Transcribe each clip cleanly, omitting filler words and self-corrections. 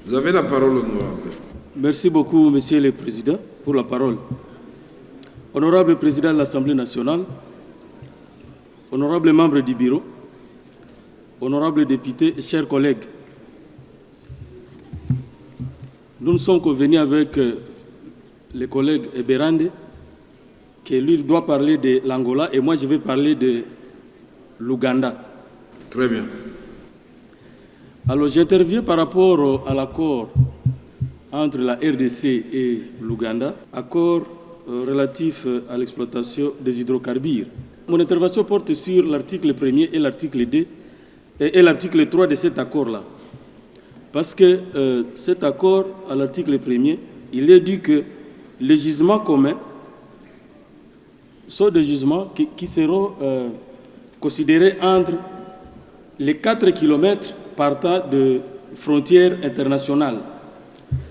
Vous avez la parole, honorable. Merci beaucoup, Monsieur le Président, pour la parole. Honorable Président de l'Assemblée nationale, honorable membre du bureau, honorables députés et chers collègues, nous ne sommes convenus avec le collègue Eberande que lui doit parler de l'Angola et moi je vais parler de l'Ouganda. Très bien. Alors j'interviens par rapport à l'accord entre la RDC et l'Ouganda, accord relatif à l'exploitation des hydrocarbures. Mon intervention porte sur l'article 1er et l'article 2 et l'article 3 de cet accord-là. Parce que cet accord, à l'article 1er, il est dit que les gisements communs sont des gisements qui seront considérés entre les 4 kilomètres partant de frontières internationales.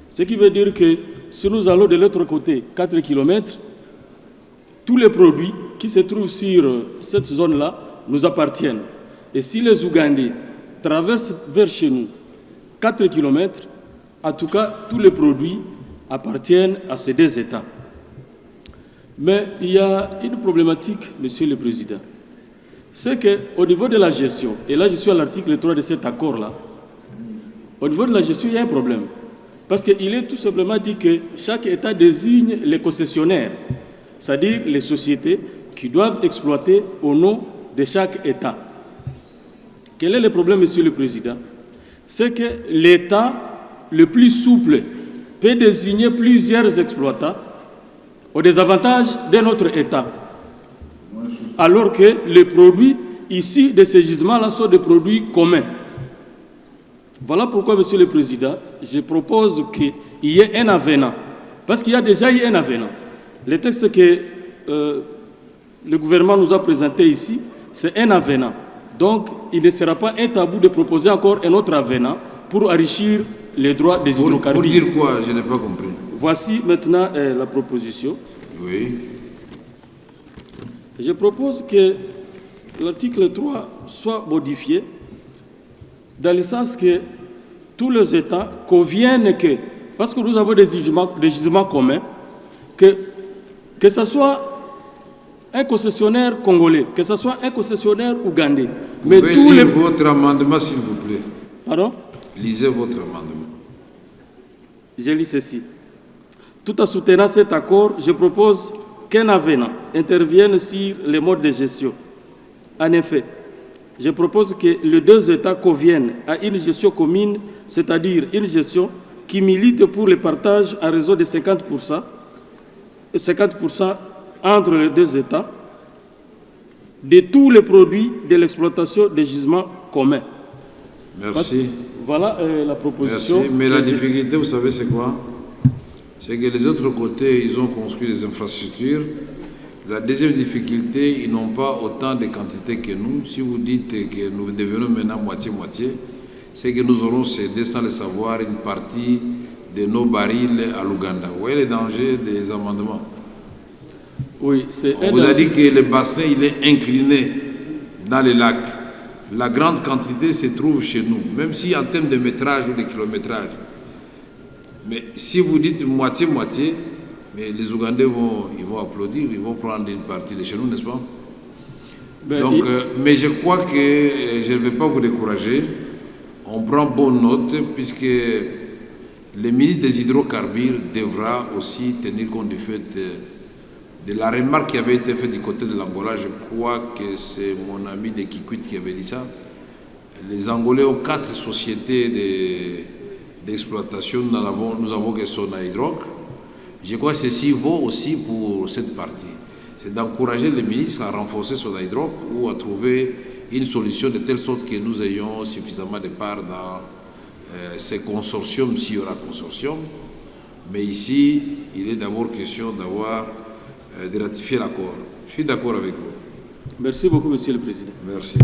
Ce qui veut dire que si nous allons de l'autre côté, 4 kilomètres, tous les produits qui se trouvent sur cette zone-là nous appartiennent. Et si les Ougandais traversent vers chez nous 4 kilomètres, en tout cas, tous les produits appartiennent à ces deux États. Mais il y a une problématique, Monsieur le Président. C'est qu'au niveau de la gestion, et là je suis à l'article 3 de cet accord-là, au niveau de la gestion, il y a un problème. Parce qu'il est tout simplement dit que chaque État désigne les concessionnaires, c'est-à-dire les sociétés qui doivent exploiter au nom de chaque État. Quel est le problème, Monsieur le Président? C'est que l'État le plus souple peut désigner plusieurs exploitants au désavantage d'un autre État. Alors que les produits issus de ces gisements-là sont des produits communs. Voilà pourquoi, Monsieur le Président, je propose qu'il y ait un avenant. Parce qu'il y a déjà eu un avenant. Le texte que le gouvernement nous a présenté ici, c'est un avenant. Donc, il ne sera pas un tabou de proposer encore un autre avenant pour enrichir les droits des hydrocarbures. Pour dire quoi? Je n'ai pas compris. Voici maintenant la proposition. Oui. Je propose que l'article 3 soit modifié dans le sens que tous les États conviennent que, parce que nous avons des gisements communs, que ce soit un concessionnaire congolais, que ce soit un concessionnaire ougandais. Vous pouvez lire votre amendement, s'il vous plaît. Pardon? Lisez votre amendement. Je lis ceci. Tout en soutenant cet accord, je propose qu'un avenant intervienne sur les modes de gestion. En effet, je propose que les deux États conviennent à une gestion commune, c'est-à-dire une gestion qui milite pour le partage en raison de 50% entre les deux États de tous les produits de l'exploitation des gisements communs. Merci. Voilà la proposition. Merci. Mais la difficulté, vous savez, c'est quoi? C'est que les autres côtés, ils ont construit des infrastructures. La deuxième difficulté, ils n'ont pas autant de quantité que nous. Si vous dites que nous devenons maintenant moitié-moitié, c'est que nous aurons cédé sans le savoir une partie de nos barils à l'Ouganda. Vous voyez les dangers des amendements? Oui, c'est on vous a dit que le bassin il est incliné dans les lacs. La grande quantité se trouve chez nous, même si en termes de métrage ou de kilométrage. Mais si vous dites moitié-moitié, mais les Ougandais vont applaudir, ils vont prendre une partie de chez nous, n'est-ce pas? Donc, mais je crois que je ne vais pas vous décourager. On prend bonne note, puisque le ministre des hydrocarbures devra aussi tenir compte du fait de la remarque qui avait été faite du côté de l'Angola. Je crois que c'est mon ami de Kikwit qui avait dit ça. Les Angolais ont 4 sociétés d'exploitation. Nous avons que Sonahydraulique. Je crois que ceci vaut aussi pour cette partie. C'est d'encourager le ministre à renforcer Sonahydraulique ou à trouver une solution de telle sorte que nous ayons suffisamment de parts dans ces consortiums, s'il y aura consortium. Mais ici, il est d'abord question de ratifier l'accord. Je suis d'accord avec vous. Merci beaucoup, Monsieur le Président. Merci.